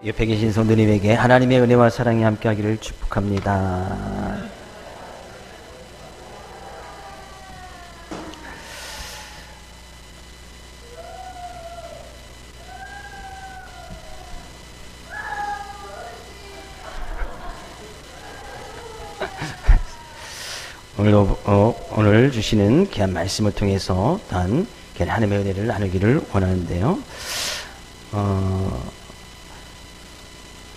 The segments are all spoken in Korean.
옆에 계신 성도님에게 하나님의 은혜와 사랑이 함께하기를 축복합니다. 오늘 주시는 귀한 말씀을 통해서 또한 귀한 하나님의 은혜를 나누기를 원하는데요.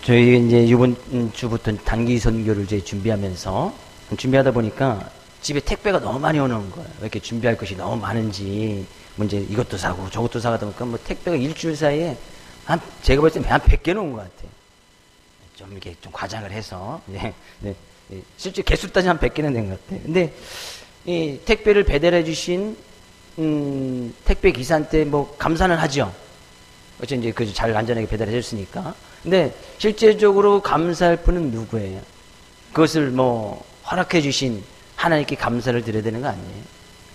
저희 이제 이번 주부터 단기 선교를 이제 준비하다 보니까 집에 택배가 너무 많이 오는 거예요. 왜 이렇게 준비할 것이 너무 많은지, 이제 이것도 사고 저것도 사가다 보니까 뭐 택배가 일주일 사이에 제가 볼 때 한 100개는 온 것 같아요. 좀 이렇게 좀 과장을 해서. 네. 실제 개수 따지면 한 100개는 된 것 같아요. 근데 이 택배를 배달해 주신 택배 기사한테 뭐 감사는 하죠. 어째 이제 그 잘 안전하게 배달해 줬으니까. 근데 실제적으로 감사할 분은 누구예요? 그것을 뭐 허락해 주신 하나님께 감사를 드려야 되는 거 아니에요?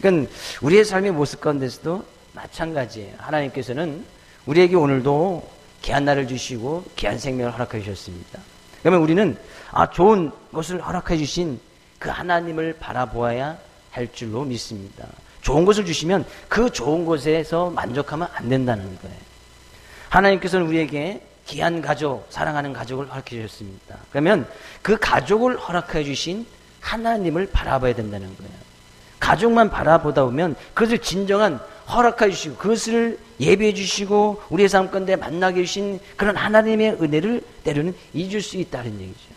그러니까 우리의 삶의 모습 가운데서도 마찬가지예요. 하나님께서는 우리에게 오늘도 귀한 날을 주시고 귀한 생명을 허락해 주셨습니다. 그러면 우리는 좋은 것을 허락해 주신 그 하나님을 바라보아야 할 줄로 믿습니다. 좋은 것을 주시면 그 좋은 것에서 만족하면 안 된다는 거예요. 하나님께서는 우리에게 귀한 가족, 사랑하는 가족을 허락해 주셨습니다. 그러면 그 가족을 허락해 주신 하나님을 바라봐야 된다는 거예요. 가족만 바라보다 보면 그것을 진정한 허락해 주시고 그것을 예배해 주시고 우리의 삶 가운데 만나게 해주신 그런 하나님의 은혜를 때로는 잊을 수 있다는 얘기죠.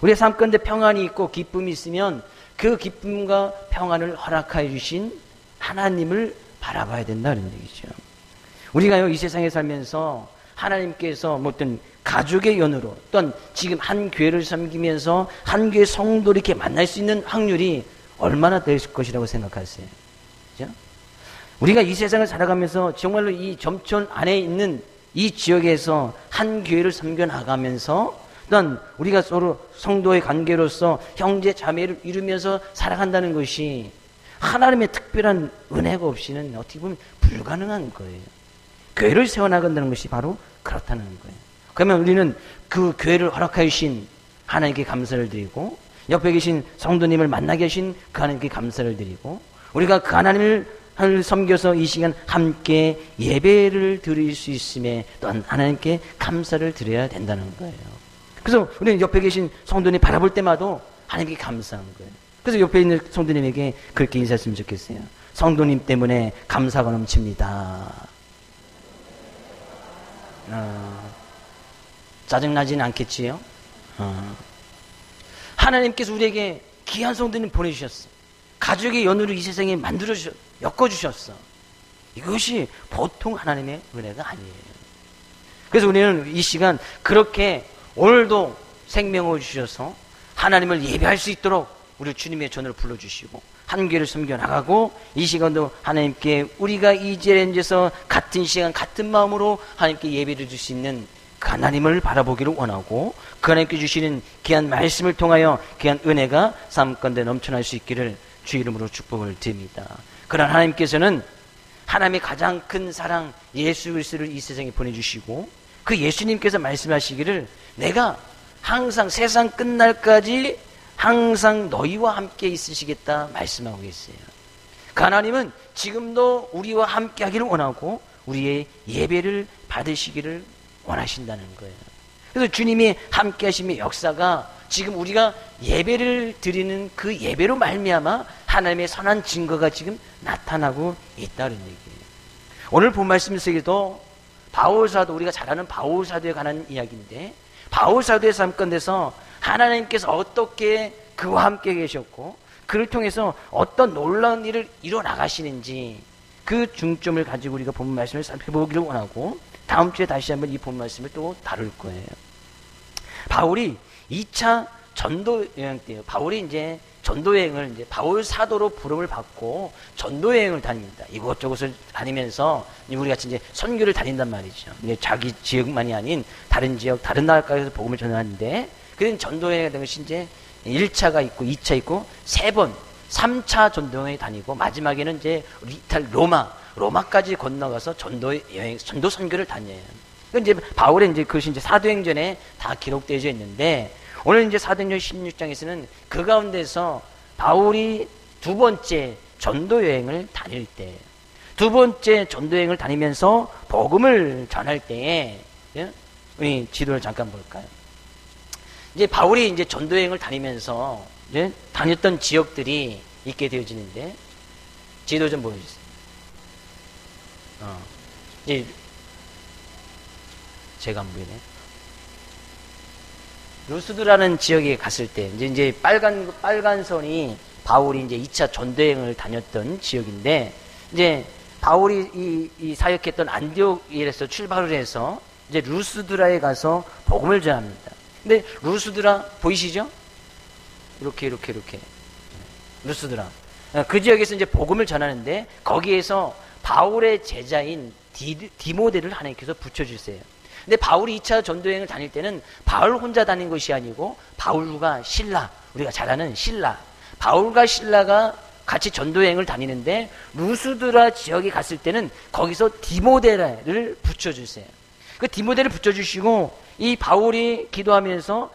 우리의 삶 가운데 평안이 있고 기쁨이 있으면 그 기쁨과 평안을 허락해 주신 하나님을 바라봐야 된다는 얘기죠. 우리가요, 이 세상에 살면서 하나님께서 뭐 어떤 가족의 연으로 또는 지금 한 교회를 섬기면서 한 교회 성도를 이렇게 만날 수 있는 확률이 얼마나 될 것이라고 생각하세요? 그죠? 우리가 이 세상을 살아가면서 정말로 이 점촌 안에 있는 이 지역에서 한 교회를 섬겨 나가면서 또한 우리가 서로 성도의 관계로서 형제 자매를 이루면서 살아간다는 것이 하나님의 특별한 은혜가 없이는 어떻게 보면 불가능한 거예요. 교회를 세워나간다는 것이 바로 그렇다는 거예요. 그러면 우리는 그 교회를 허락하여 주신 하나님께 감사를 드리고 옆에 계신 성도님을 만나게 하신 그 하나님께 감사를 드리고 우리가 그 하나님을 섬겨서 이 시간 함께 예배를 드릴 수 있음에 또한 하나님께 감사를 드려야 된다는 거예요. 그래서 우리는 옆에 계신 성도님 바라볼 때마다 하나님께 감사한 거예요. 그래서 옆에 있는 성도님에게 그렇게 인사했으면 좋겠어요. 성도님 때문에 감사가 넘칩니다. 짜증나지는 않겠지요? 하나님께서 우리에게 귀한 성도님 보내주셨어. 가족의 연으로 이 세상에 엮어주셨어. 이것이 보통 하나님의 은혜가 아니에요. 그래서 우리는 이 시간 그렇게 오늘도 생명을 주셔서 하나님을 예배할 수 있도록 우리 주님의 전을 불러주시고 한 교회를 섬겨나가고 이 시간도 하나님께 우리가 이 자리에서 같은 시간 같은 마음으로 하나님께 예배를 줄 수 있는 그 하나님을 바라보기를 원하고 그 하나님께 주시는 귀한 말씀을 통하여 귀한 은혜가 삶 가운데 넘쳐날 수 있기를 주 이름으로 축복을 드립니다. 그러나 하나님께서는 하나님의 가장 큰 사랑 예수 그리스도를 이 세상에 보내주시고 그 예수님께서 말씀하시기를 내가 항상 세상 끝날까지 항상 너희와 함께 있으시겠다 말씀하고 계세요. 그 하나님은 지금도 우리와 함께 하기를 원하고 우리의 예배를 받으시기를 원하신다는 거예요. 그래서 주님이 함께 하심의 역사가 지금 우리가 예배를 드리는 그 예배로 말미암아 하나님의 선한 증거가 지금 나타나고 있다는 얘기예요. 오늘 본 말씀 속에도 바울사도, 우리가 잘 아는 바울사도에 관한 이야기인데 바울사도의 삶 가운데서 하나님께서 어떻게 그와 함께 계셨고 그를 통해서 어떤 놀라운 일을 이뤄나가시는지 그 중점을 가지고 우리가 본 말씀을 살펴보기를 원하고 다음 주에 다시 한번 이 본 말씀을 또 다룰 거예요. 바울이 2차 전도 여행 때요. 바울이 이제 전도 여행을 이제 바울 사도로 부름을 받고 전도 여행을 다닙니다. 이곳저곳을 다니면서 우리 같이 이제 선교를 다닌단 말이죠. 이제 자기 지역만이 아닌 다른 지역, 다른 나라까지 복음을 전하는데 그런 전도 여행에 대한 것이 이제 1차가 있고 2차 있고 3번, 3차 전도 여행에 다니고 마지막에는 이제 이탈 로마까지 건너가서 전도 여행, 전도 선교를 다녀요. 이제 바울의 이제 그것이 이제 사도행전에 다 기록되어져 있는데, 오늘 이제 사도행전 16장에서는 그 가운데서 바울이 두 번째 전도 여행을 다닐 때, 두 번째 전도 여행을 다니면서 복음을 전할 때에, 예? 우리 지도를 잠깐 볼까요? 이제 바울이 이제 전도 여행을 다니면서 이제 다녔던 지역들이 있게 되어지는데, 지도 좀 보여주세요. 이제 제가 안 보이네. 루스드라는 지역에 갔을 때, 이제 빨간 선이 바울이 이제 2차 전도행을 다녔던 지역인데, 이제 바울이 이 사역했던 안디옥에서 출발을 해서 이제 루스드라에 가서 복음을 전합니다. 근데 루스드라 보이시죠? 이렇게. 루스드라. 그 지역에서 이제 복음을 전하는데, 거기에서 바울의 제자인 디모데를 하나님께서 붙여주세요. 근데 바울이 2차 전도여행을 다닐 때는 바울 혼자 다닌 것이 아니고 바울과 실라, 우리가 잘 아는 실라, 바울과 실라가 같이 전도여행을 다니는데, 루스드라 지역에 갔을 때는 거기서 디모데를 붙여주세요. 그 디모데를 붙여주시고, 이 바울이 기도하면서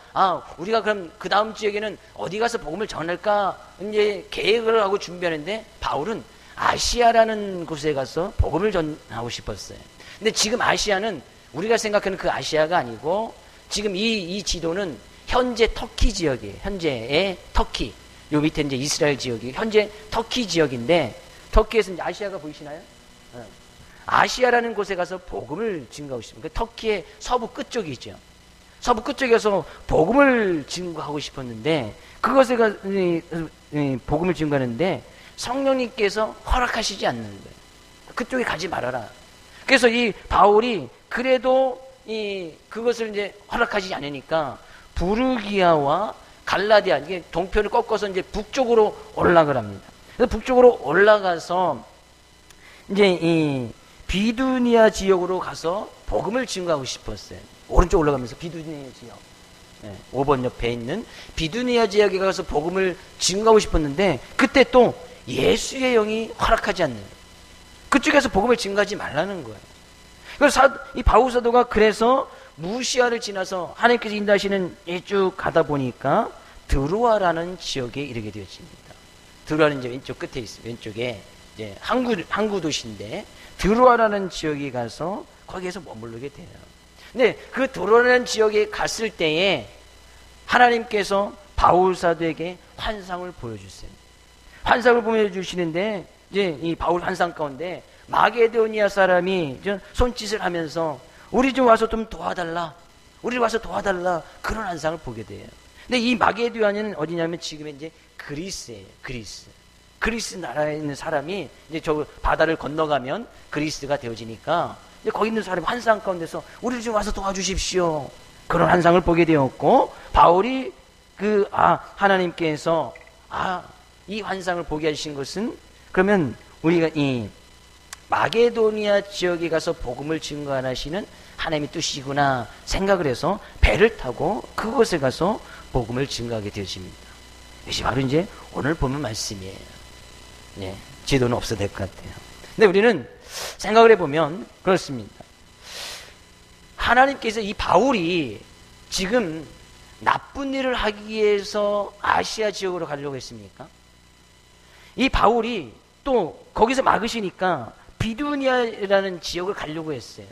우리가 그럼 그 다음 지역에는 어디 가서 복음을 전할까 이제 계획을 하고 준비하는데, 바울은 아시아라는 곳에 가서 복음을 전하고 싶었어요. 근데 지금 아시아는 우리가 생각하는 그 아시아가 아니고, 지금 이 지도는 현재 터키 지역이에요. 현재의 터키. 요 밑에 이제 이스라엘 지역이 현재 터키 지역인데, 터키에서 이제 아시아가 보이시나요? 아시아라는 곳에 가서 복음을 증거하고 싶습니다. 터키의 서부 끝쪽이죠. 서부 끝쪽에서 복음을 증거하고 싶었는데, 그것에 가서 복음을 증거하는데 성령님께서 허락하시지 않는 거예요. 그쪽에 가지 말아라. 그래서 이 바울이 그래도 그것을 이제 허락하지 않으니까 부르기아와 갈라디아, 이게 동편을 꺾어서 이제 북쪽으로 올라가랍니다. 그래서 북쪽으로 올라가서 이제 이 비두니아 지역으로 가서 복음을 증거하고 싶었어요. 오른쪽 올라가면서 비두니아 지역, 5번 옆에 있는 비두니아 지역에 가서 복음을 증거하고 싶었는데, 그때 또 예수의 영이 허락하지 않는 거예요. 그쪽에서 복음을 증거하지 말라는 거예요. 그래서 이 바울 사도가 그래서 무시아를 지나서 하나님께서 인도하시는 쭉 가다 보니까 드로아라는 지역에 이르게 되어집니다. 드로아는 이제 왼쪽 끝에 있어요. 왼쪽에 이제 항구 도시인데, 드로아라는 지역에 가서 거기에서 머무르게 돼요. 근데 그 드로아라는 지역에 갔을 때에 하나님께서 바울 사도에게 환상을 보여주세요. 환상을 보여주시는데, 이제 이 바울 환상 가운데 마게도니아 사람이 손짓을 하면서 우리 좀 와서 좀 도와달라, 우리 와서 도와달라, 그런 환상을 보게 돼요. 근데 이 마게도니아는 어디냐면 지금 이제 그리스예요. 그리스 나라에 있는 사람이 이제 저 바다를 건너가면 그리스가 되어지니까, 이제 거기 있는 사람이 환상 가운데서 우리를 좀 와서 도와주십시오, 그런 환상을 보게 되었고, 바울이 하나님께서 이 환상을 보게 하신 것은, 그러면 우리가 이 마게도니아 지역에 가서 복음을 증거하시는 하나님의 뜻이구나 생각을 해서 배를 타고 그곳에 가서 복음을 증거하게 되어집니다. 이것이 바로 이제 오늘 보면 말씀이에요. 지도는 없어도 될 것 같아요. 근데 우리는 생각을 해보면 그렇습니다. 하나님께서 이 바울이 지금 나쁜 일을 하기 위해서 아시아 지역으로 가려고 했습니까? 이 바울이 또 거기서 막으시니까 비두니아라는 지역을 가려고 했어요.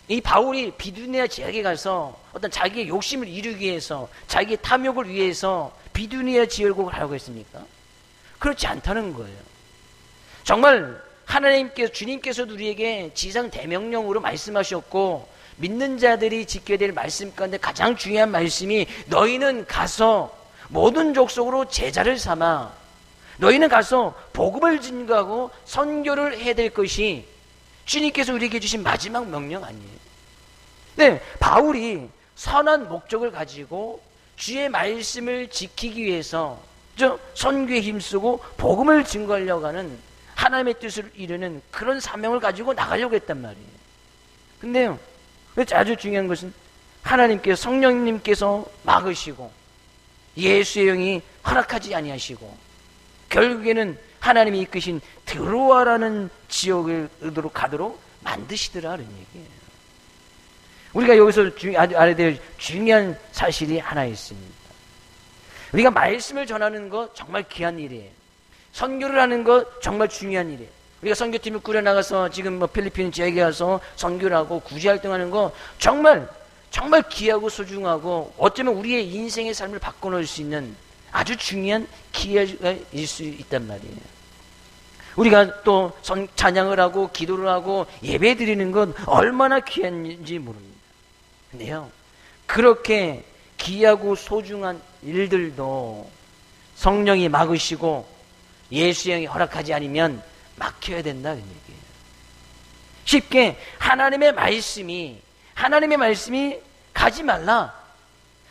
이 바울이 비두니아 지역에 가서 어떤 자기의 욕심을 이루기 위해서, 자기의 탐욕을 위해서 비두니아 지역으로 가려고 했습니까? 그렇지 않다는 거예요. 정말 하나님께서, 주님께서도 우리에게 지상 대명령으로 말씀하셨고, 믿는 자들이 지켜야 될 말씀 가운데 가장 중요한 말씀이, 너희는 가서 모든 족속으로 제자를 삼아 너희는 가서 복음을 증거하고 선교를 해야 될 것이 주님께서 우리에게 주신 마지막 명령 아니에요. 네, 바울이 선한 목적을 가지고 주의 말씀을 지키기 위해서 선교에 힘쓰고 복음을 증거하려고 하는, 하나님의 뜻을 이루는 그런 사명을 가지고 나가려고 했단 말이에요. 근데요, 아주 중요한 것은 하나님께서, 성령님께서 막으시고 예수의 영이 허락하지 아니하시고, 결국에는 하나님이 이끄신 드로아라는 지역을 가도록 만드시더라는 얘기예요. 우리가 여기서 알아야 될 중요한 사실이 하나 있습니다. 우리가 말씀을 전하는 것 정말 귀한 일이에요. 선교를 하는 것 정말 중요한 일이에요. 우리가 선교팀을 꾸려나가서 지금 필리핀 지역에 가서 선교를 하고 구제활동하는 거 정말 귀하고 소중하고 어쩌면 우리의 인생의 삶을 바꿔놓을 수 있는 아주 중요한 기회가 일 수 있단 말이에요. 우리가 또 찬양을 하고 기도를 하고 예배 드리는 건 얼마나 귀한지 모릅니다. 근데요, 그렇게 귀하고 소중한 일들도 성령이 막으시고 예수의 영이 허락하지 않으면 막혀야 된다는 얘기예요. 쉽게 하나님의 말씀이 가지 말라,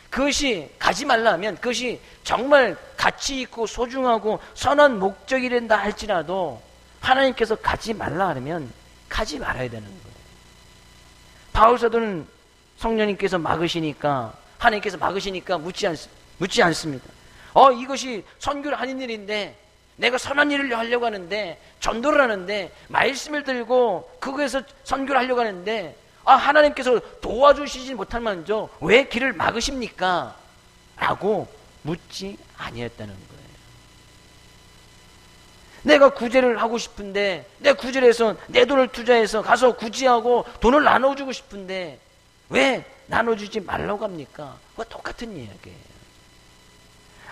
그것이 가지 말라 하면 그것이 정말 가치 있고 소중하고 선한 목적이 된다 할지라도 하나님께서 가지 말라 하면 가지 말아야 되는 거예요. 바울 사도는 성령님께서 막으시니까, 하나님께서 막으시니까 묻지 않습니다. 이것이 선교를 하는 일인데, 내가 선한 일을 하려고 하는데, 전도를 하는데, 말씀을 들고 그거에서 선교를 하려고 하는데, 하나님께서 도와주시지 못할 만저 왜 길을 막으십니까? 라고 묻지 아니했다는 거예요. 내가 구제를 하고 싶은데, 내 구제를 해서 내 돈을 투자해서 가서 구제하고 돈을 나눠주고 싶은데 왜 나눠주지 말라고 합니까? 그거 똑같은 이야기예요.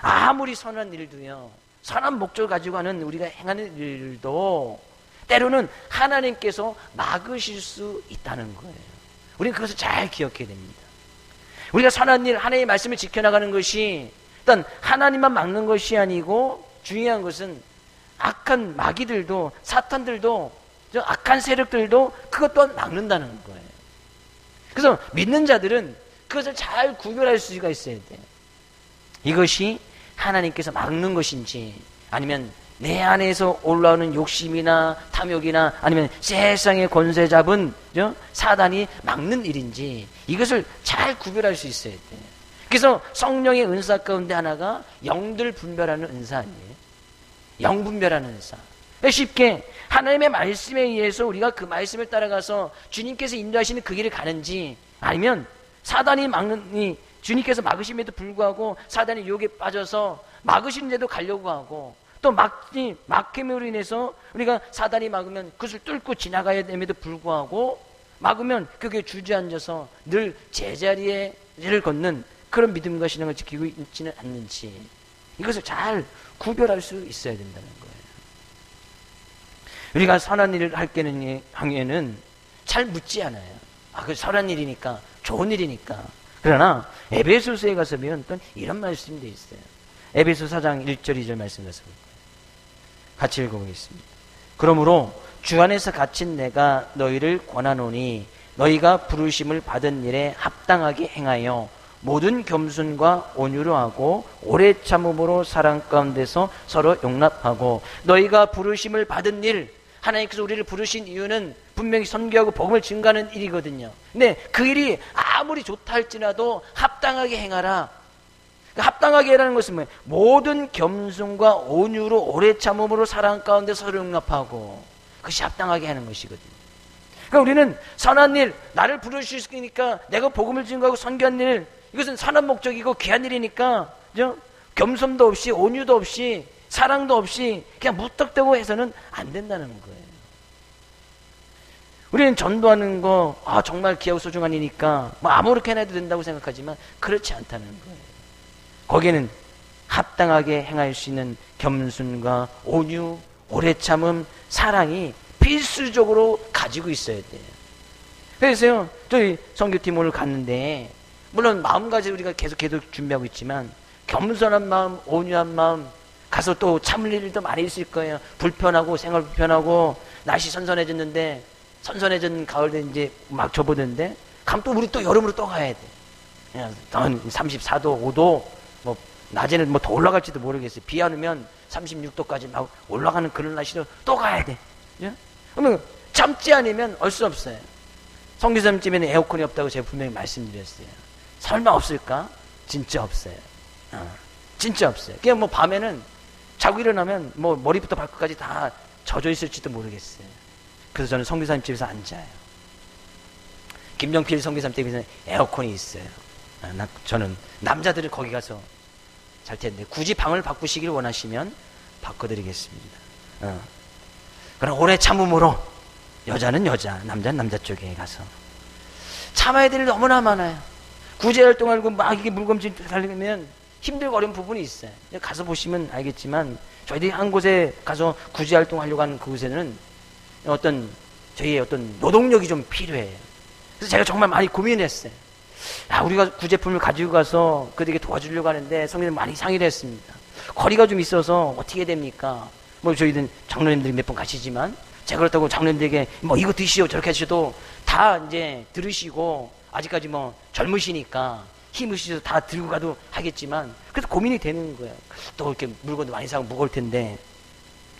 아무리 선한 일도요, 선한 목적을 가지고 하는 우리가 행하는 일도 때로는 하나님께서 막으실 수 있다는 거예요. 우리는 그것을 잘 기억해야 됩니다. 우리가 선한 일, 하나님의 말씀을 지켜나가는 것이 일단 하나님만 막는 것이 아니고, 중요한 것은 악한 마귀들도, 사탄들도, 악한 세력들도 그것 또한 막는다는 거예요. 그래서 믿는 자들은 그것을 잘 구별할 수가 있어야 돼요. 이것이 하나님께서 막는 것인지, 아니면 내 안에서 올라오는 욕심이나 탐욕이나 아니면 세상의 권세 잡은 사단이 막는 일인지, 이것을 잘 구별할 수 있어야 돼요. 그래서 성령의 은사 가운데 하나가 영들 분별하는 은사 아니에요? 영 분별하는 은사. 쉽게 하나님의 말씀에 의해서 우리가 그 말씀을 따라가서 주님께서 인도하시는 그 길을 가는지, 아니면 사단이 주님께서 막으심에도 불구하고 사단의 유혹에 빠져서 막으시는데도 가려고 하고, 또 막힘으로 인해서 우리가 사단이 막으면 그것을 뚫고 지나가야 됨에도 불구하고 막으면 그게 주저앉아서 늘 제자리를 걷는 그런 믿음과 신앙을 지키고 있지는 않는지, 이것을 잘 구별할 수 있어야 된다는 거예요. 우리가 선한 일을 할 경우에는 잘 묻지 않아요. 그 선한 일이니까, 좋은 일이니까. 그러나 에베소서에 가서 보면 또 이런 말씀이 되어 있어요. 에베소 4장 1절 2절 말씀 가서 볼까요? 같이 읽어보겠습니다. 그러므로 주 안에서 갇힌 내가 너희를 권하노니 너희가 부르심을 받은 일에 합당하게 행하여 모든 겸손과 온유로 하고 오래 참음으로 사랑 가운데서 서로 용납하고. 너희가 부르심을 받은 일, 하나님께서 우리를 부르신 이유는 분명히 선교하고 복음을 증가하는 일이거든요. 근데 그 일이 아무리 좋다 할지라도 합당하게 행하라. 합당하게 하라는 것은 뭐예요? 모든 겸손과 온유로 오래 참음으로 사랑 가운데 서로 용납하고, 그것이 합당하게 하는 것이거든요. 그러니까 우리는 선한 일, 나를 부르시니까 내가 복음을 증거하고 선교한 일, 이것은 선한 목적이고 귀한 일이니까 겸손도 없이 온유도 없이 사랑도 없이 그냥 무턱대고 해서는 안 된다는 거예요. 우리는 전도하는 거 정말 귀하고 소중한 일이니까 아무렇게나 해도 된다고 생각하지만 그렇지 않다는 거예요. 거기에는 합당하게 행할 수 있는 겸손과 온유, 오래 참음, 사랑이 필수적으로 가지고 있어야 돼요. 그래서요, 저희 선교팀 오늘 갔는데, 물론 마음가짐 우리가 계속 준비하고 있지만, 겸손한 마음, 온유한 마음, 가서 또 참을 일도 많이 있을 거예요. 불편하고, 생활 불편하고, 날씨 선선해졌는데, 선선해진 가을에 이제 막 접어드는데, 가면 또 우리 또 여름으로 또 가야 돼. 34도, 5도, 낮에는 더 올라갈지도 모르겠어요. 비 안 오면 36도까지 막 올라가는 그런 날씨로 또 가야 돼. 그러면 참지 않으면 올 수 없어요. 성교사님집에는 에어컨이 없다고 제가 분명히 말씀드렸어요. 설마 없을까? 진짜 없어요. 진짜 없어요. 그냥 밤에는 자고 일어나면 머리부터 발끝까지 다 젖어 있을지도 모르겠어요. 그래서 저는 성교사님 집에서 안 자요. 김정필 선교사님 때문에 에어컨이 있어요. 저는 남자들은 거기 가서 잘 텐데 굳이 방을 바꾸시길 원하시면 바꿔드리겠습니다. 그럼 오래 참음으로 여자는 여자, 남자는 남자 쪽에 가서 참아야 될 일이 너무나 많아요. 구제 활동하고 막 이게 물건질 달리면 힘들고 어려운 부분이 있어요. 가서 보시면 알겠지만 저희들이 한 곳에 가서 구제 활동하려고 하는 그곳에는 저희의 어떤 노동력이 좀 필요해요. 그래서 제가 정말 많이 고민했어요. 우리가 구제품을 가지고 가서 그들에게 도와주려고 하는데 성경님 많이 상의를 했습니다. 거리가 좀 있어서 어떻게 해야 됩니까? 뭐 저희는 장로님들이 몇 번 가시지만 제가 그렇다고 장로님들에게 뭐 이거 드시오 저렇게 하셔도 다 이제 들으시고 아직까지 뭐 젊으시니까 힘을 쓰셔서 다 들고 가도 하겠지만 그래서 고민이 되는 거예요. 또 이렇게 물건도 많이 사고 무거울 텐데.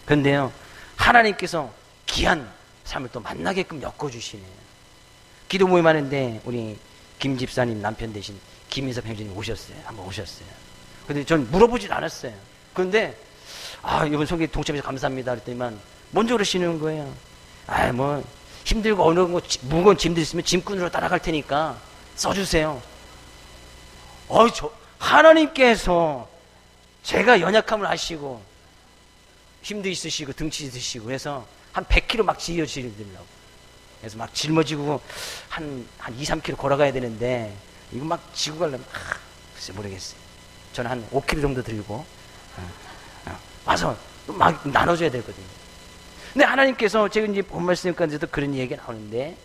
그런데요, 하나님께서 귀한 삶을 또 만나게끔 엮어주시네요. 기도 모임 하는데 우리 김 집사님 남편 대신 김인섭 형제님 오셨어요. 한번 오셨어요. 근데 전 물어보질 않았어요. 그런데 이번 성경 동참해서 감사합니다 그랬더니만 먼저 그러시는 거예요. 뭐 힘들고 어느 거 무거운 짐들 있으면 짐꾼으로 따라갈 테니까 써주세요. 하나님께서 제가 연약함을 아시고 힘도 있으시고 등치 있으시고 해서 한 100km 막 지어주시려고. 그래서 막 짊어지고 한 2, 3km 걸어가야 되는데 이거 막 지고 가려면 글쎄 모르겠어요. 저는 한 5km 정도 들고 와서 또 막 나눠줘야 되거든요. 근데 하나님께서 제가 이제 본 말씀 가운데도 그런 얘기가 나오는데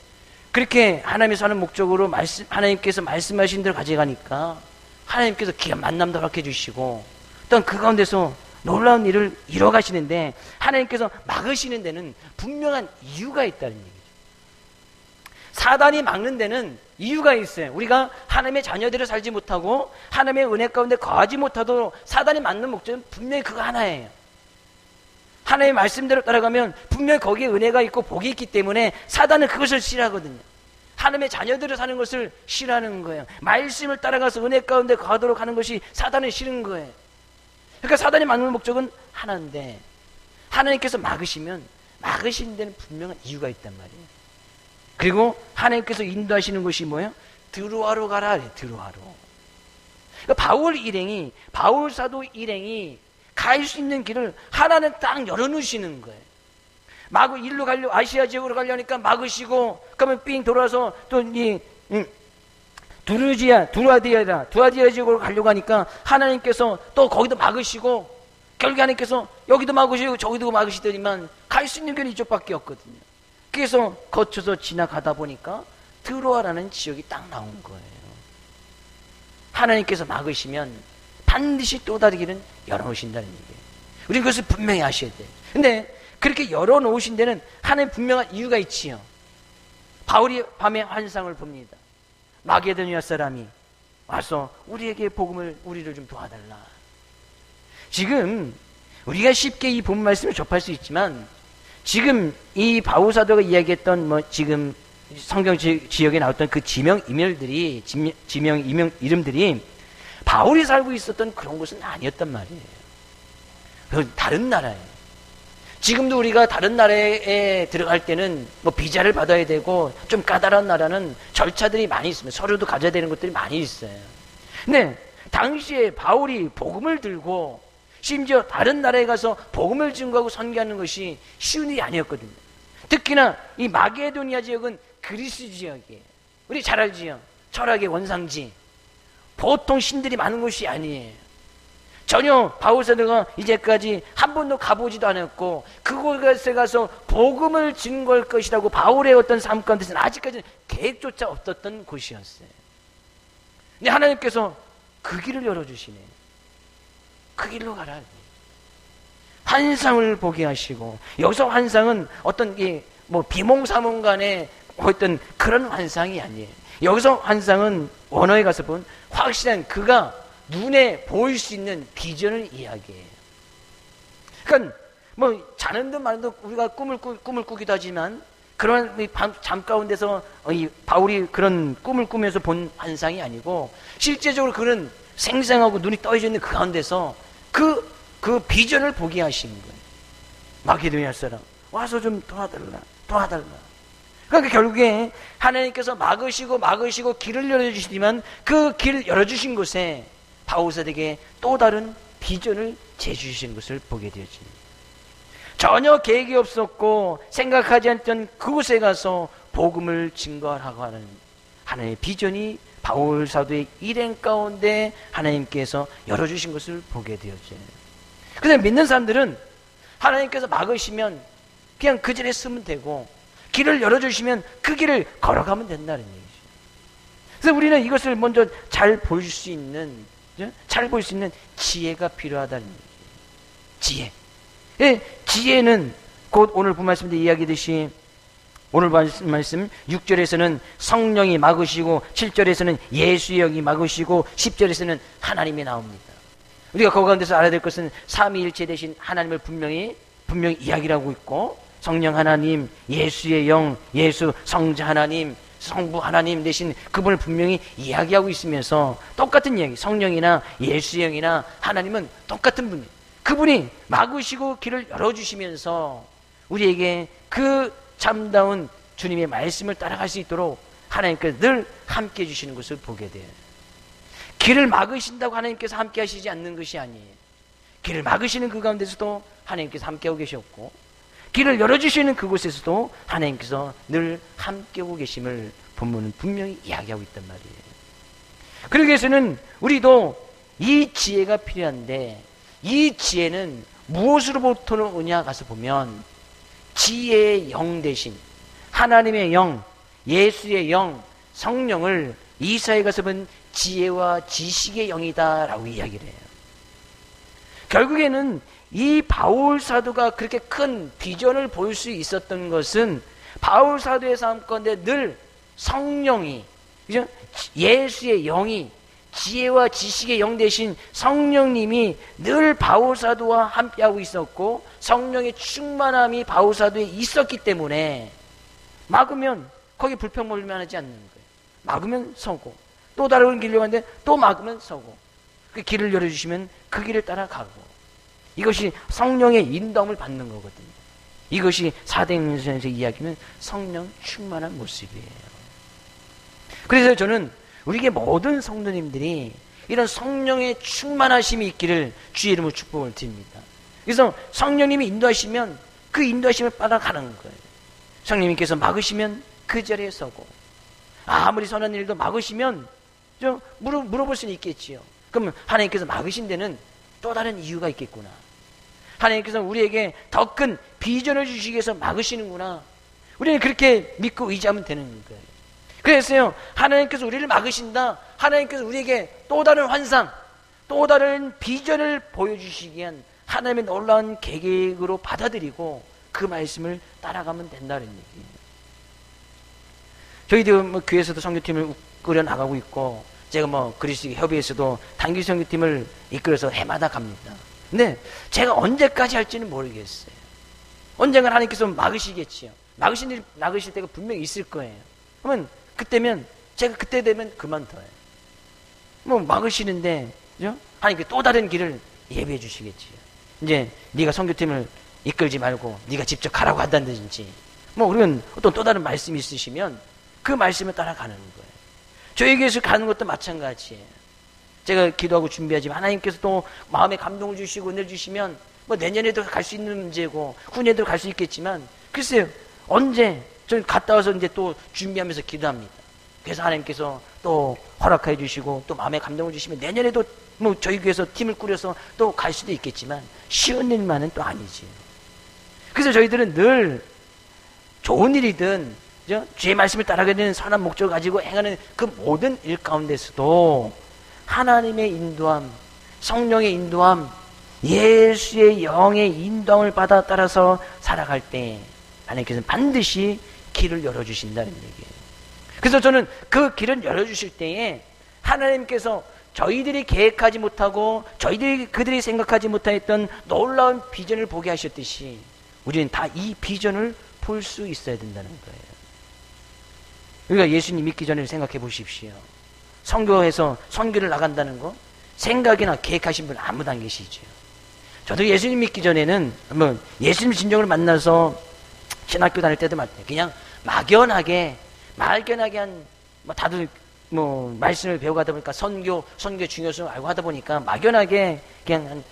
그렇게 하나님이 사는 목적으로 하나님께서 말씀하신 대로 가져가니까 하나님께서 귀한 만남도 허락해 주시고 또 그 가운데서 놀라운 일을 이뤄가시는데 하나님께서 막으시는 데는 분명한 이유가 있다는 얘기죠. 사단이 막는 데는 이유가 있어요. 우리가 하나님의 자녀들을 살지 못하고 하나님의 은혜 가운데 거하지 못하도록 사단이 막는 목적은 분명히 그거 하나예요. 하나님의 말씀대로 따라가면 분명히 거기에 은혜가 있고 복이 있기 때문에 사단은 그것을 싫어하거든요. 하나님의 자녀들을 사는 것을 싫어하는 거예요. 말씀을 따라가서 은혜 가운데 거하도록 하는 것이 사단은 싫은 거예요. 그러니까 사단이 막는 목적은 하나인데 하나님께서 막으시면 막으신 데는 분명한 이유가 있단 말이에요. 그리고 하나님께서 인도하시는 것이 뭐예요? 드로아로 가라. 드로아로. 그러니까 바울 사도 일행이 갈 수 있는 길을 하나는 딱 열어놓으시는 거예요. 마구 일로 가려 아시아 지역으로 가려니까 막으시고 그러면 삥 돌아서 또 이 두아디아 지역으로 가려고 하니까 하나님께서 또 거기도 막으시고 결국 하나님께서 여기도 막으시고 저기도 막으시더니만 갈 수 있는 길이 이쪽밖에 없거든요. 그래서 거쳐서 지나가다 보니까 드로아라는 지역이 딱 나온 거예요. 하나님께서 막으시면 반드시 또 다른 길은 열어놓으신다는 얘기예요. 우리는 그것을 분명히 아셔야 돼요. 근데 그렇게 열어놓으신 데는 하나님 분명한 이유가 있지요. 바울이 밤에 환상을 봅니다. 마게도니아 사람이 와서 우리에게 우리를 좀 도와달라. 지금 우리가 쉽게 이 본 말씀을 접할 수 있지만 지금 이 바울 사도가 이야기했던 지금 성경 지역에 나왔던 그 지명 이름들이 바울이 살고 있었던 그런 곳은 아니었단 말이에요. 그건 다른 나라예요. 지금도 우리가 다른 나라에 들어갈 때는 비자를 받아야 되고 좀 까다로운 나라는 절차들이 많이 있습니다. 서류도 가져야 되는 것들이 많이 있어요. 근데 당시에 바울이 복음을 들고 심지어 다른 나라에 가서 복음을 증거하고 선교하는 것이 쉬운 일이 아니었거든요. 특히나 이 마게도니아 지역은 그리스 지역이에요. 우리 잘 알지요? 철학의 원상지. 보통 신들이 많은 곳이 아니에요. 전혀 바울 사도가 이제까지 한 번도 가보지도 않았고 그곳에 가서 복음을 증거할 것이라고 바울의 어떤 삶 가운데서는 아직까지는 계획조차 없었던 곳이었어요. 근데 하나님께서 그 길을 열어주시네. 그 길로 가라. 환상을 보게 하시고 여기서 환상은 어떤 비몽사몽간의 어떤 그런 환상이 아니에요. 여기서 환상은 원어에 가서 본 확실한 그가 눈에 보일 수 있는 비전을 이야기해요. 그러니까 자는 듯 마는 듯 우리가 꿈을 꾸기도 하지만 그런 잠 가운데서 이 바울이 그런 꿈을 꾸면서 본 환상이 아니고 실제적으로 그는 생생하고 눈이 떠져 있는 그 가운데서 그 비전을 보게 하신 거예요. 마게도니아 사람 와서 좀 도와달라. 그러니까 결국에 하나님께서 막으시고 길을 열어주시지만 그 길을 열어주신 곳에 바울사도에게 또 다른 비전을 제시주신 것을 보게 되어집니다. 전혀 계획이 없었고 생각하지 않던 그곳에 가서 복음을 증거하라고 하는 하나님의 비전이 바울사도의 일행 가운데 하나님께서 열어주신 것을 보게 되어져요. 그래서 믿는 사람들은 하나님께서 막으시면 그냥 그 자리에 쓰면 되고 길을 열어주시면 그 길을 걸어가면 된다는 얘기죠. 그래서 우리는 이것을 먼저 잘 볼 수 있는 지혜가 필요하다는 얘기죠. 지혜. 지혜는 곧 오늘 본 말씀도 이야기했듯이 오늘 말씀 6절에서는 성령이 막으시고 7절에서는 예수의 영이 막으시고 10절에서는 하나님이 나옵니다. 우리가 그 가운데서 알아야 될 것은 삼위일체 대신 하나님을 분명히 이야기를 하고 있고 성령 하나님, 예수의 영, 예수 성자 하나님, 성부 하나님 대신 그분을 분명히 이야기하고 있으면서 똑같은 이야기, 성령이나 예수의 영이나 하나님은 똑같은 분이에요. 그분이 막으시고 길을 열어주시면서 우리에게 그 참다운 주님의 말씀을 따라갈 수 있도록 하나님께서 늘 함께 해주시는 것을 보게 돼요. 길을 막으신다고 하나님께서 함께 하시지 않는 것이 아니에요. 길을 막으시는 그 가운데서도 하나님께서 함께하고 계셨고 길을 열어주시는 그곳에서도 하나님께서 늘 함께하고 계심을 본문은 분명히 이야기하고 있단 말이에요. 그러기 위해서는 우리도 이 지혜가 필요한데 이 지혜는 무엇으로부터 오냐 가서 보면 지혜의 영 대신 하나님의 영, 예수의 영, 성령을 이사야에 가서 본 지혜와 지식의 영이다 라고 이야기를 해요. 결국에는 이 바울 사도가 그렇게 큰 비전을 볼 수 있었던 것은 바울 사도의 삶 가운데 늘 성령이, 그죠? 예수의 영이, 지혜와 지식의 영 대신 성령님이 늘 바울 사도와 함께하고 있었고 성령의 충만함이 바울 사도에 있었기 때문에 막으면 거기 불평불만하지 않는 거예요. 막으면 서고 또 다른 길로 가는데 또 막으면 서고 그 길을 열어주시면 그 길을 따라가고 이것이 성령의 인도함을 받는 거거든요. 이것이 사도행전에서 이야기하는 성령 충만한 모습이에요. 그래서 저는 우리에게 모든 성도님들이 이런 성령의 충만하심이 있기를 주의 이름으로 축복을 드립니다. 그래서 성령님이 인도하시면 그 인도하심을 따라가는 거예요. 성령님께서 막으시면 그 자리에 서고 아무리 선한 일도 막으시면 좀 물어볼 수는 있겠지요. 그러면 하나님께서 막으신 데는 또 다른 이유가 있겠구나. 하나님께서 우리에게 더 큰 비전을 주시기 위해서 막으시는구나. 우리는 그렇게 믿고 의지하면 되는 거예요. 그래서요, 하나님께서 우리를 막으신다. 하나님께서 우리에게 또 다른 환상, 또 다른 비전을 보여주시기 위한 하나님의 놀라운 계획으로 받아들이고 그 말씀을 따라가면 된다는 얘기예요. 저희도 교회에서도 선교팀을 이끌어 나가고 있고 제가 그리스도 협의회에서도 단기 선교팀을 이끌어서 해마다 갑니다. 근데 제가 언제까지 할지는 모르겠어요. 언젠가 하나님께서 막으시겠지요. 막으실 때가 분명히 있을 거예요. 그러면 제가 그때 되면 그만둬요. 막으시는데, 그죠? 하나님께 또 다른 길을 예비해 주시겠지요. 이제 네가 선교팀을 이끌지 말고 네가 직접 가라고 한다든지, 그러면 어떤 또 다른 말씀이 있으시면 그 말씀을 따라가는 거예요. 저에게서 가는 것도 마찬가지예요. 제가 기도하고 준비하지만 하나님께서 또 마음에 감동을 주시고 은혜를 주시면 내년에도 갈 수 있는 문제고 후년에도 갈 수 있겠지만 글쎄요, 언제 저는 갔다 와서 이제 또 준비하면서 기도합니다. 그래서 하나님께서 또 허락해 주시고 또 마음에 감동을 주시면 내년에도 저희 교회에서 팀을 꾸려서 또 갈 수도 있겠지만 쉬운 일만은 또 아니지. 그래서 저희들은 늘 좋은 일이든 주의 말씀을 따라가게 되는 선한 목적을 가지고 행하는 그 모든 일 가운데서도 하나님의 인도함, 성령의 인도함, 예수의 영의 인도함을 받아 따라서 살아갈 때 하나님께서는 반드시 길을 열어주신다는 얘기예요. 그래서 저는 그 길을 열어주실 때에 하나님께서 저희들이 계획하지 못하고 그들이 생각하지 못했던 놀라운 비전을 보게 하셨듯이 우리는 다 이 비전을 볼 수 있어야 된다는 거예요. 우리가 예수님 믿기 전에 생각해 보십시오. 선교해서 선교를 나간다는 거 생각이나 계획하신 분 아무도 안 계시죠. 저도 예수님 믿기 전에는 예수님 진정을 만나서 신학교 다닐 때도 그냥 막연하게 뭐 다들 뭐 말씀을 배워가다 보니까 선교 중요성을 알고 하다 보니까 막연하게 그냥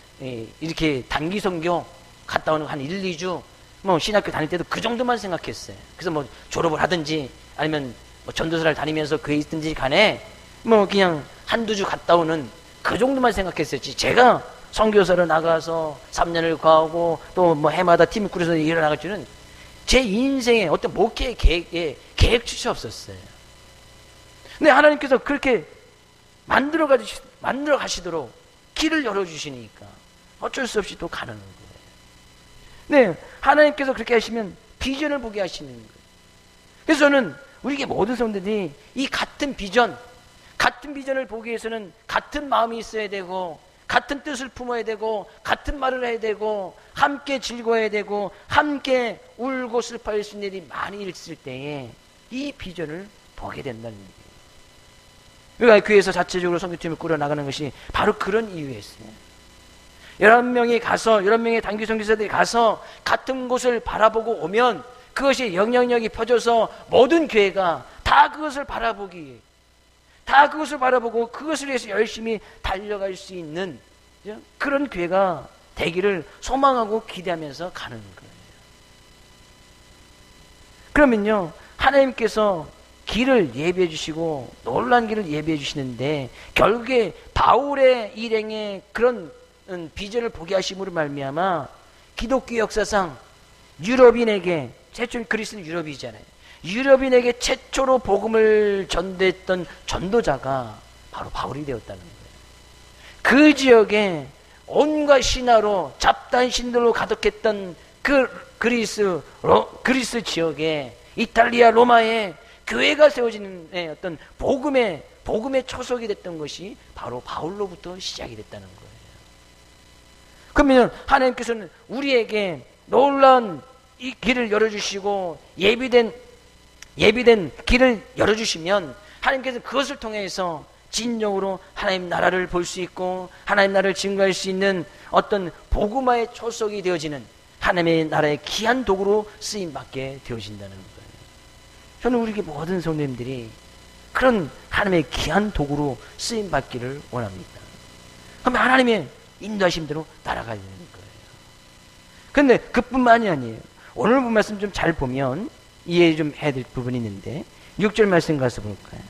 이렇게 단기 선교 갔다 오는 한 1, 2주 뭐 신학교 다닐 때도 그 정도만 생각했어요. 그래서 뭐 졸업을 하든지 아니면 뭐 전도사를 다니면서 그에 있든지 간에 뭐 그냥 한두 주 갔다 오는 그 정도만 생각했었지, 제가 선교사로 나가서 3년을 거하고 또 뭐 해마다 팀을 꾸려서 일을 나갈 줄은 제 인생에 어떤 목회 계획조차 없었어요. 근데 하나님께서 그렇게 만들어 가시도록 길을 열어주시니까 어쩔 수 없이 또 가는 거예요. 네, 하나님께서 그렇게 하시면 비전을 보게 하시는 거예요. 그래서 저는 우리 모든 성도들이 이 같은 비전을 보기 위해서는 같은 마음이 있어야 되고, 같은 뜻을 품어야 되고, 같은 말을 해야 되고, 함께 즐거워야 되고, 함께 울고 슬퍼할 수 있는 일이 많이 있을 때에 이 비전을 보게 된다는 얘기예요. 그러니까 교회에서 자체적으로 선교팀을 꾸려나가는 것이 바로 그런 이유였어요. 11명의 단기 선교사들이 가서 같은 곳을 바라보고 오면 그것이 영향력이 퍼져서 모든 교회가 다 그것을 바라보고 그것을 위해서 열심히 달려갈 수 있는 그런 교회가 되기를 소망하고 기대하면서 가는 거예요. 그러면요, 하나님께서 길을 예비해 주시고 놀라운 길을 예비해 주시는데 결국에 바울의 일행의 그런 비전을 보게 하심으로 말미암아 기독교 역사상 유럽인에게, 최초는 그리스는 유럽이잖아요. 유럽인에게 최초로 복음을 전도했던 전도자가 바로 바울이 되었다는 거예요. 그 지역에 온갖 신화로 잡다한 신들로 가득했던 그 그리스 지역에, 이탈리아 로마에 교회가 세워지는 어떤 복음의 초석이 됐던 것이 바로 바울로부터 시작이 됐다는 거예요. 그러면 하나님께서는 우리에게 놀라운 이 길을 열어주시고 예비된 길을 열어주시면 하나님께서 그것을 통해서 진정으로 하나님 나라를 볼 수 있고 하나님 나라를 증거할 수 있는 어떤 복음화의 초석이 되어지는 하나님의 나라의 귀한 도구로 쓰임받게 되어진다는 거예요. 저는 우리 모든 성도님들이 그런 하나님의 귀한 도구로 쓰임받기를 원합니다. 그러면 하나님의 인도하심대로 따라가야 되는 거예요. 그런데 그뿐만이 아니에요. 오늘 본 말씀 좀 잘 보면 이해 좀 해야 될 부분이 있는데 6절 말씀 가서 볼까요?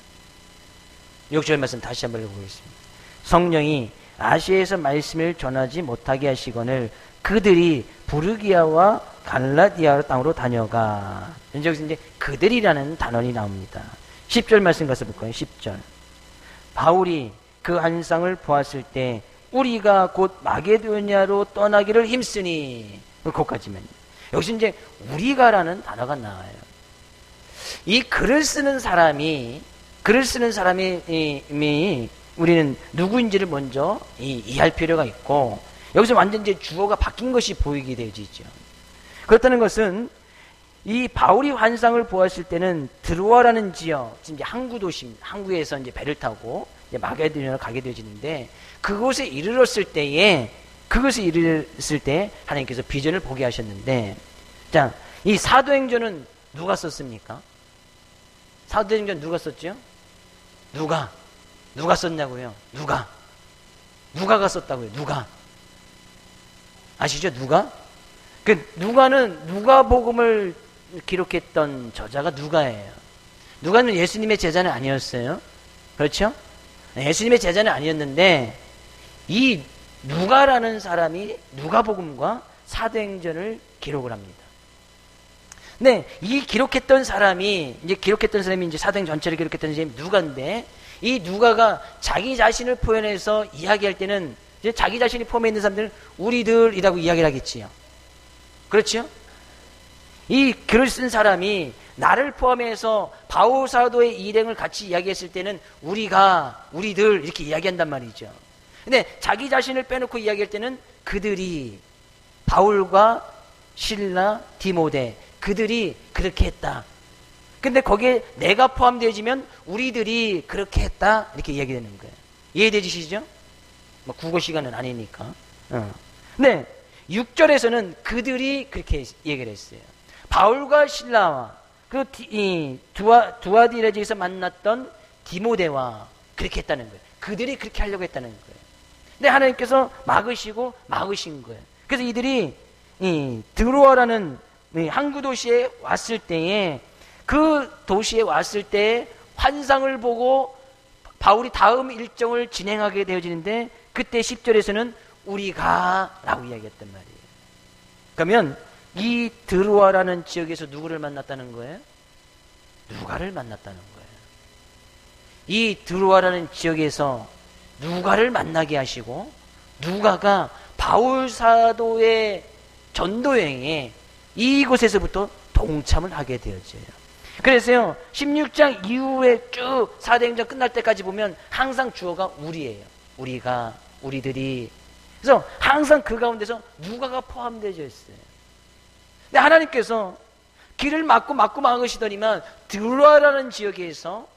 6절 말씀 다시 한번 읽어보겠습니다. 성령이 아시아에서 말씀을 전하지 못하게 하시거늘 그들이 부르기아와 갈라디아 땅으로 다녀가. 여기서 이제 그들이라는 단원이 나옵니다. 10절 말씀 가서 볼까요? 10절. 바울이 그 환상을 보았을 때 우리가 곧 마게도냐로 떠나기를 힘쓰니, 거기까지만. 여기서 이제 우리가라는 단어가 나와요. 이 글을 쓰는 사람이 우리는 누구인지를 먼저 이해할 필요가 있고, 여기서 완전 이제 주어가 바뀐 것이 보이게 되어지죠. 그렇다는 것은 이 바울이 환상을 보았을 때는 드로아라는 지역, 지금 이제 항구 도시입니다. 항구에서 이제 배를 타고 이제 마게도냐로 가게 되어지는데 그곳에 이르렀을 때 하나님께서 비전을 보게 하셨는데, 자, 이 사도행전은 누가 썼습니까? 사도행전 누가 썼죠? 누가 썼냐고요? 누가가 썼다고요? 누가? 아시죠? 그 누가는 누가복음을 기록했던 저자가 누가예요. 누가는 예수님의 제자는 아니었어요. 그렇죠? 예수님의 제자는 아니었는데 이 누가라는 사람이 누가복음과 사도행전을 기록을 합니다. 네, 이 기록했던 사람이 이제 사도행 전체를 기록했던 사람이 누가인데, 이 누가가 자기 자신을 표현해서 이야기할 때는 이제 자기 자신이 포함해 있는 사람들은 우리들이라고 이야기를 하겠지요. 그렇죠? 이 글을 쓴 사람이 나를 포함해서 바울 사도의 일행을 같이 이야기했을 때는 우리들 이렇게 이야기한단 말이죠. 근데 자기 자신을 빼놓고 이야기할 때는 그들이, 바울과 실라, 디모데, 그들이 그렇게 했다. 근데 거기에 내가 포함되어지면 우리들이 그렇게 했다, 이렇게 이야기되는 거예요. 이해되시죠? 뭐 국어 시간은 아니니까. 근데 6절에서는 그들이 그렇게 얘기를 했어요. 바울과 실라와, 그 두아디라지에서 만났던 디모데와 그렇게 했다는 거예요. 그들이 그렇게 하려고 했다는 거예요. 근데 하나님께서 막으신 거예요. 그래서 이들이 드로아라는 항구 도시에 왔을 때에, 그 도시에 왔을 때 환상을 보고 바울이 다음 일정을 진행하게 되어지는데, 그때 10절에서는 우리가 라고 이야기했단 말이에요. 그러면 이 드로아라는 지역에서 누구를 만났다는 거예요? 누가를 만났다는 거예요. 이 드로아라는 지역에서 누가를 만나게 하시고, 누가가 바울 사도의 전도여행에 이곳에서부터 동참을 하게 되어져요. 그래서요, 16장 이후에 쭉 사도행전 끝날 때까지 보면 항상 주어가 우리예요. 우리가, 우리들이. 그래서 항상 그 가운데서 누가가 포함되어 있어요. 근데 하나님께서 길을 막으시더니만 드로아라는 지역에서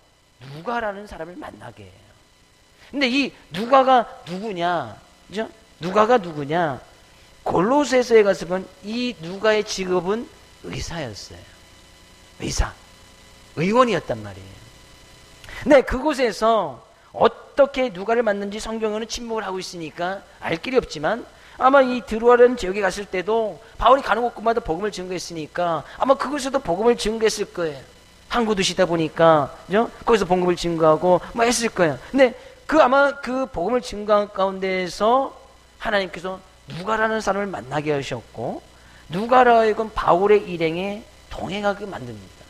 누가라는 사람을 만나게 해요. 근데 이 누가가 누구냐? 그죠? 누가가 누구냐? 골로새서에 가서 보면 이 누가의 직업은 의사였어요. 의사. 의원이었단 말이에요. 근데 그곳에서 어떻게 누가를 만났는지 성경은 침묵을 하고 있으니까 알 길이 없지만, 아마 이 드로아라는 지역에 갔을 때도 바울이 가는 곳마다 복음을 증거했으니까 아마 그곳에도 복음을 증거했을 거예요. 항구 도시다 보니까, 그죠? 거기서 복음을 증거하고 뭐 했을 거예요. 근데 아마 그 복음을 증거한 가운데에서 하나님께서 누가라는 사람을 만나게 하셨고, 누가라 하여금 바울의 일행에 동행하게 만듭니다.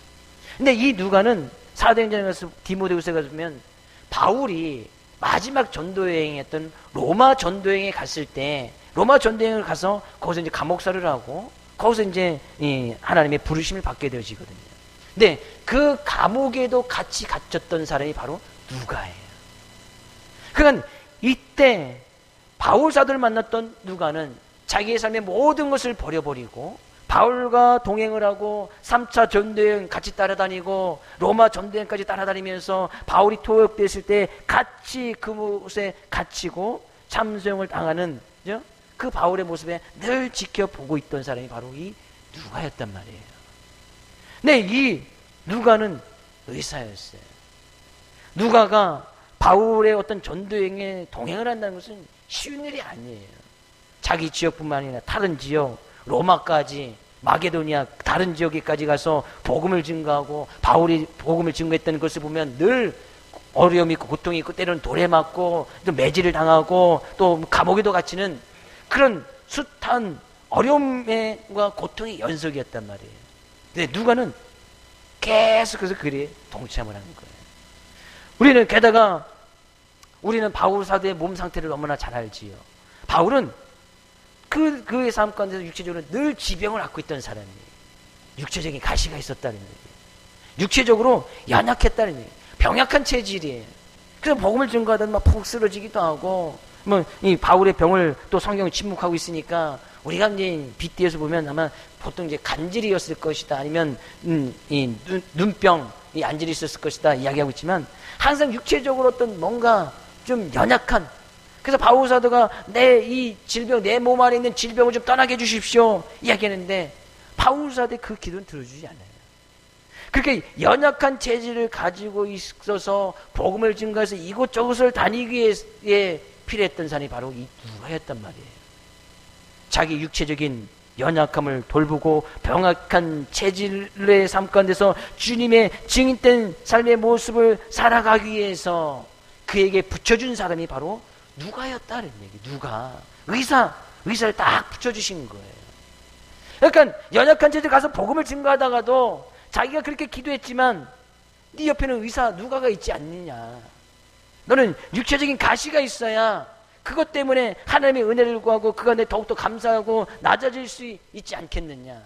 근데 이 누가는 사도행전에 가서 디모데후서에 가서 보면 바울이 마지막 전도여행했던 로마 전도여행에 갔을 때, 로마 전도여행을 가서 거기서 이제 감옥살이를 하고 거기서 이제 하나님의 부르심을 받게 되어지거든요. 근데 그 감옥에도 같이 갇혔던 사람이 바로 누가예요. 그러니까 이때 바울 사도를 만났던 누가는 자기의 삶의 모든 것을 버려버리고 바울과 동행을 하고 3차 전도여행 같이 따라다니고 로마 전도여행까지 따라다니면서 바울이 토역됐을 때 같이 그곳에 갇히고 참수형을 당하는, 그죠? 그 바울의 모습에 늘 지켜보고 있던 사람이 바로 이 누가였단 말이에요. 근데 이 누가는 의사였어요. 누가가 바울의 어떤 전도여행에 동행을 한다는 것은 쉬운 일이 아니에요. 자기 지역뿐만 아니라 다른 지역, 로마까지, 마게도니아 다른 지역에까지 가서 복음을 증거하고, 바울이 복음을 증거했다는 것을 보면 늘 어려움이 있고 고통이 있고 때로는 돌에 맞고 또 매질을 당하고 또 감옥에도 갇히는 그런 숱한 어려움과 고통의 연속이었단 말이에요. 근데 누가는 계속해서 그리 동참을 하는 거예요. 우리는 게다가 우리는 바울 사도의 몸 상태를 너무나 잘 알지요. 바울은 그의 삶 가운데서 육체적으로 늘 지병을 앓고 있던 사람이에요. 육체적인 가시가 있었다는 얘기예요. 육체적으로 연약했다는 얘기예요. 병약한 체질이에요. 그래서 복음을 증거하다 막 푹 쓰러지기도 하고, 뭐 이 바울의 병을 또 성경은 침묵하고 있으니까 우리가 이제 빗대어서 보면 아마 보통 이제 간질이었을 것이다, 아니면 이 눈병이 안질이 있었을 것이다 이야기하고 있지만, 항상 육체적으로 어떤 뭔가 좀 연약한, 그래서 바울 사도가 내 이 질병, 내 몸 안에 있는 질병을 좀 떠나게 해주십시오 이야기하는데, 바울 사도의 그 기도는 들어주지 않아요. 그렇게 연약한 체질을 가지고 있어서 복음을 증거해서 이곳저곳을 다니기 위해 필요했던 사람이 바로 이 누가였단 말이에요. 자기 육체적인 연약함을 돌보고 병약한 체질의 삶 가운데서 주님의 증인된 삶의 모습을 살아가기 위해서 그에게 붙여준 사람이 바로 누가였다는 얘기. 누가 의사를 딱 붙여주신 거예요. 그러니까 연약한 체질 가서 복음을 증거하다가도 자기가 그렇게 기도했지만 네 옆에는 의사 누가가 있지 않느냐. 너는 육체적인 가시가 있어야 그것 때문에 하나님의 은혜를 구하고 그 안에 더욱더 감사하고 낮아질 수 있지 않겠느냐.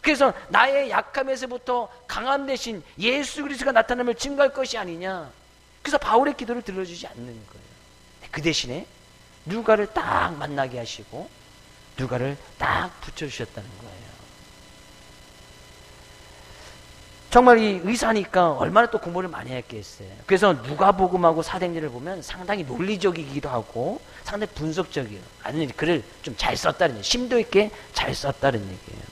그래서 나의 약함에서부터 강함 대신 예수 그리스도가 나타남을 증거할 것이 아니냐. 그래서 바울의 기도를 들어주지 않는 거예요. 그 대신에 누가를 딱 만나게 하시고 누가를 딱 붙여주셨다는 거예요. 정말 이 의사니까 얼마나 또 공부를 많이 했겠어요. 그래서 누가복음하고 사도행전을 보면 상당히 논리적이기도 하고 상당히 분석적이에요. 아니, 글을 좀 잘 썼다는 얘기예요. 심도 있게 잘 썼다는 얘기예요.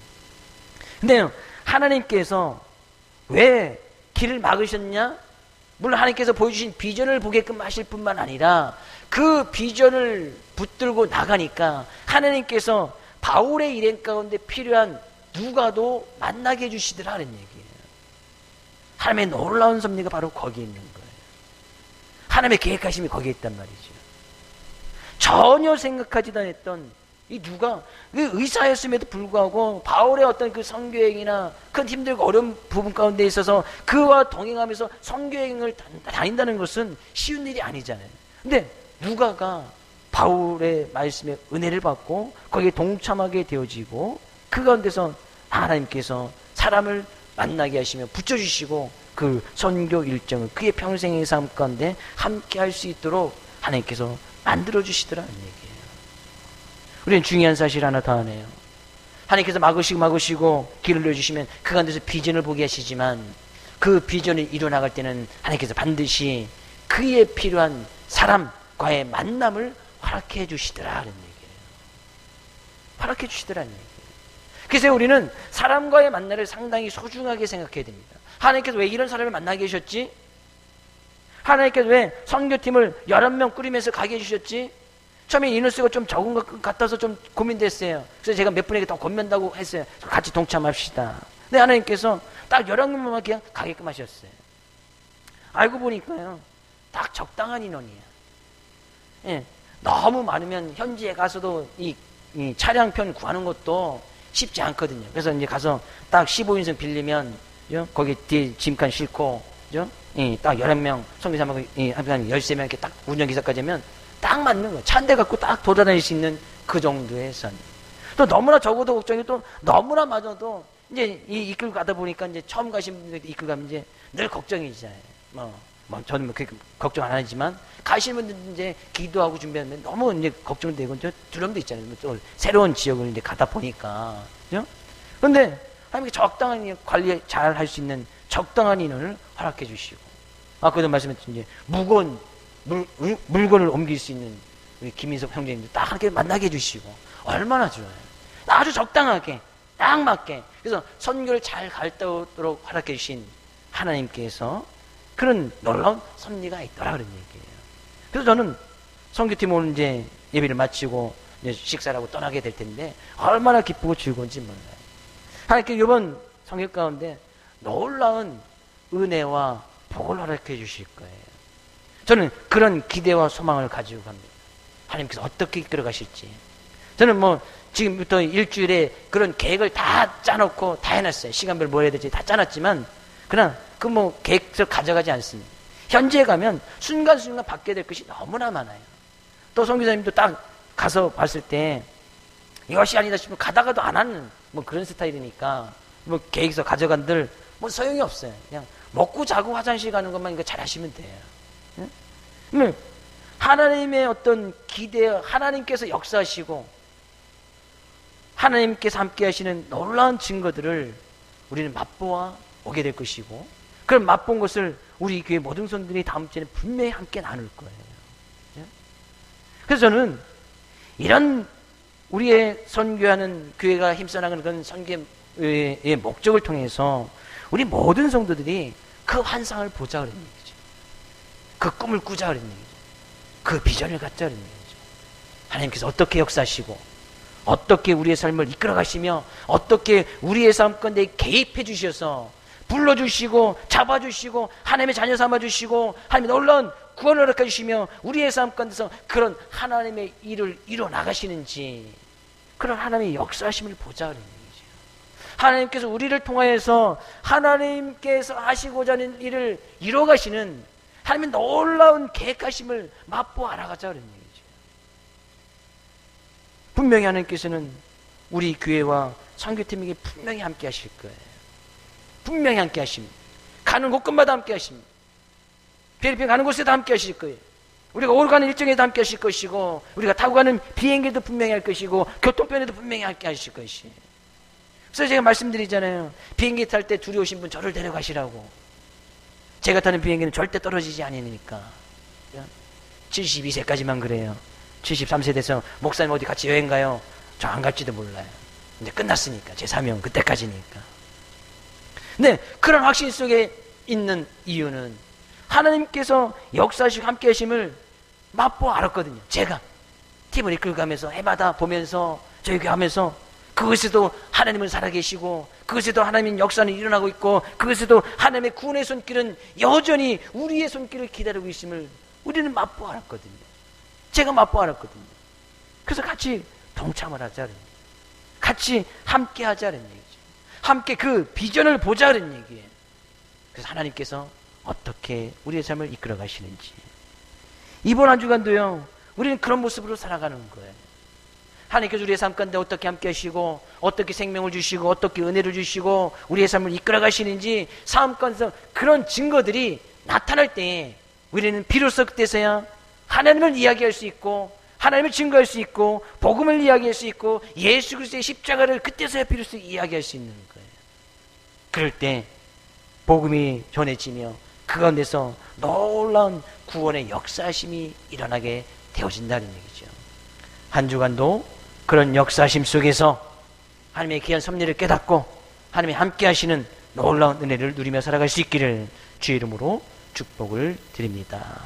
근데 하나님께서 왜 길을 막으셨냐? 물론 하나님께서 보여주신 비전을 보게끔 하실 뿐만 아니라 그 비전을 붙들고 나가니까 하나님께서 바울의 일행 가운데 필요한 누가도 만나게 해주시더라는 얘기예요. 하나님의 놀라운 섭리가 바로 거기에 있는 거예요. 하나님의 계획하심이 거기에 있단 말이죠. 전혀 생각하지도 않았던 이 누가 의사였음에도 불구하고 바울의 어떤 그 선교행이나 큰 힘들고 어려운 부분 가운데 있어서 그와 동행하면서 선교행을 다닌다는 것은 쉬운 일이 아니잖아요. 근데 누가가 바울의 말씀에 은혜를 받고 거기에 동참하게 되어지고 그 가운데서 하나님께서 사람을 만나게 하시며 붙여주시고 그 선교 일정을 그의 평생의 삶 가운데 함께 할 수 있도록 하나님께서 만들어주시더라는 얘기예요. 우리는 중요한 사실 하나 더 하네요. 하나님께서 막으시고 길을 내주시면 그 가운데서 비전을 보게 하시지만 그 비전을 이뤄나갈 때는 하나님께서 반드시 그에 필요한 사람과의 만남을 허락해 주시더라는 얘기예요. 허락해 주시더라는 얘기예요. 그래서 우리는 사람과의 만남을 상당히 소중하게 생각해야 됩니다. 하나님께서 왜 이런 사람을 만나게 하셨지? 하나님께서 왜 선교팀을 11명 꾸리면서 가게 해주셨지? 처음에 인원수가 좀 적은 것 같아서 좀 고민됐어요. 그래서 제가 몇 분에게 더 권면다고 했어요. 같이 동참합시다. 근데 하나님께서 딱 11명만 그냥 가게끔 하셨어요. 알고 보니까요, 딱 적당한 인원이에요. 예, 너무 많으면 현지에 가서도 이 차량편 구하는 것도 쉽지 않거든요. 그래서 이제 가서 딱 15인승 빌리면 거기 뒤에 짐칸 싣고 딱 11명 선교사하고 한 13명 이렇게 딱 운전기사까지 하면 딱 맞는 거예요. 차 한 대 갖고 딱 돌아다닐 수 있는 그 정도의 선. 또 너무나 적어도 걱정이 또 너무나 많아도 이제 이끌고 가다 보니까 이제 처음 가신 분들 이끌고 가면 이제 늘 걱정이잖아요. 저는 뭐 그렇게 걱정 안 하지만 가시는 분들 이제 기도하고 준비하면 너무 이제 걱정되고 이제 두려움도 있잖아요. 또 새로운 지역을 이제 가다 보니까. 그런데 하나님께 적당한 관리 잘 할 수 있는 적당한 인원을 허락해 주시고, 아까도 말씀했듯이 이제 무거운 물건을 옮길 수 있는 우리 김인석 형제님들 딱 함께 만나게 해주시고, 얼마나 좋아요. 아주 적당하게, 딱 맞게. 그래서 선교를 잘 갈도록 허락해 주신 하나님께서 그런 놀라운 섭리가 있더라 그런 얘기예요. 그래서 저는 선교팀 오늘 이제 예배를 마치고 이제 식사를 하고 떠나게 될 텐데 얼마나 기쁘고 즐거운지 몰라요. 하나님께 이번 선교 가운데 놀라운 은혜와 복을 허락해 주실 거예요. 저는 그런 기대와 소망을 가지고 갑니다. 하나님께서 어떻게 이끌어 가실지. 저는 뭐 지금부터 일주일에 그런 계획을 다 짜놓고 다 해놨어요. 시간별 뭐 해야 될지 다 짜놨지만 그러나 그 뭐 계획을 가져가지 않습니다. 현지에 가면 순간순간 받게 될 것이 너무나 많아요. 또 선교사님도 딱 가서 봤을 때 이것이 아니다 싶으면 가다가도 안 하는 뭐 그런 스타일이니까 뭐 계획서 가져간들 뭐 소용이 없어요. 그냥 먹고 자고 화장실 가는 것만 이거 잘 하시면 돼요. 응? 하나님의 어떤 기대, 하나님께서 역사하시고 하나님께서 함께 하시는 놀라운 증거들을 우리는 맛보아 오게 될 것이고, 그런 맛본 것을 우리 교회 모든 성도들이 다음 주에는 분명히 함께 나눌 거예요. 그래서 저는 이런 우리의 선교하는 교회가 힘써나가는 그런 선교의 목적을 통해서 우리 모든 성도들이 그 환상을 보자 그런 얘기죠. 그 꿈을 꾸자 그런 얘기죠. 그 비전을 갖자 그런 얘기죠. 하나님께서 어떻게 역사하시고 어떻게 우리의 삶을 이끌어 가시며 어떻게 우리의 삶 가운데 개입해 주셔서 불러주시고 잡아주시고 하나님의 자녀 삼아주시고 하나님의 놀라운 구원을 허락해 주시며 우리의 삶 가운데서 그런 하나님의 일을 이뤄 나가시는지, 그런 하나님의 역사하심을 보자 그런 얘기죠. 하나님께서 우리를 통하여서 하나님께서 하시고자 하는 일을 이뤄 가시는 하나님의 놀라운 계획하심을 맛보아 알아가자 그런 얘기죠. 분명히 하나님께서는 우리 교회와 선교팀에게 분명히 함께 하실 거예요. 분명히 함께 하십니다. 가는 곳곳마다 함께 하십니다. 필리핀 가는 곳에도 함께 하실 거예요. 우리가 오러 가는 일정에도 함께 하실 것이고, 우리가 타고 가는 비행기도 분명히 할 것이고, 교통편에도 분명히 함께 하실 것이에요. 그래서 제가 말씀드리잖아요. 비행기 탈 때 둘이 오신 분 저를 데려가시라고. 제가 타는 비행기는 절대 떨어지지 않으니까. 72세까지만 그래요. 73세 돼서 목사님 어디 같이 여행 가요? 저 안 갈지도 몰라요. 이제 끝났으니까. 제 사명 그때까지니까. 네, 그런 확신 속에 있는 이유는 하나님께서 역사하시고 함께 하심을 맛보아 알았거든요. 제가 팀을 이끌어가면서 해마다 보면서 저희 하면서 그것에도 하나님은 살아계시고 그것에도 하나님의 역사는 일어나고 있고 그것에도 하나님의 구원의 손길은 여전히 우리의 손길을 기다리고 있음을 우리는 맛보아 알았거든요. 제가 맛보아 알았거든요. 그래서 같이 동참을 하자는 얘기예요. 같이 함께 하자는 얘기죠. 함께 그 비전을 보자는 얘기예요. 그래서 하나님께서 어떻게 우리의 삶을 이끌어 가시는지 이번 한 주간도요 우리는 그런 모습으로 살아가는 거예요. 하나님께서 우리의 삶 가운데 어떻게 함께 하시고 어떻게 생명을 주시고 어떻게 은혜를 주시고 우리의 삶을 이끌어 가시는지 삶 가운데서 그런 증거들이 나타날 때 우리는 비로소 그때서야 하나님을 이야기할 수 있고 하나님을 증거할 수 있고 복음을 이야기할 수 있고 예수 그리스도의 십자가를 그때서야 비로소 이야기할 수 있는 거예요. 그럴 때 복음이 전해지며 그 가운데서 놀라운 구원의 역사심이 일어나게 되어진다는 얘기죠. 한 주간도 그런 역사심 속에서 하나님의 귀한 섭리를 깨닫고 하나님이 함께 하시는 놀라운 은혜를 누리며 살아갈 수 있기를 주의 이름으로 축복을 드립니다.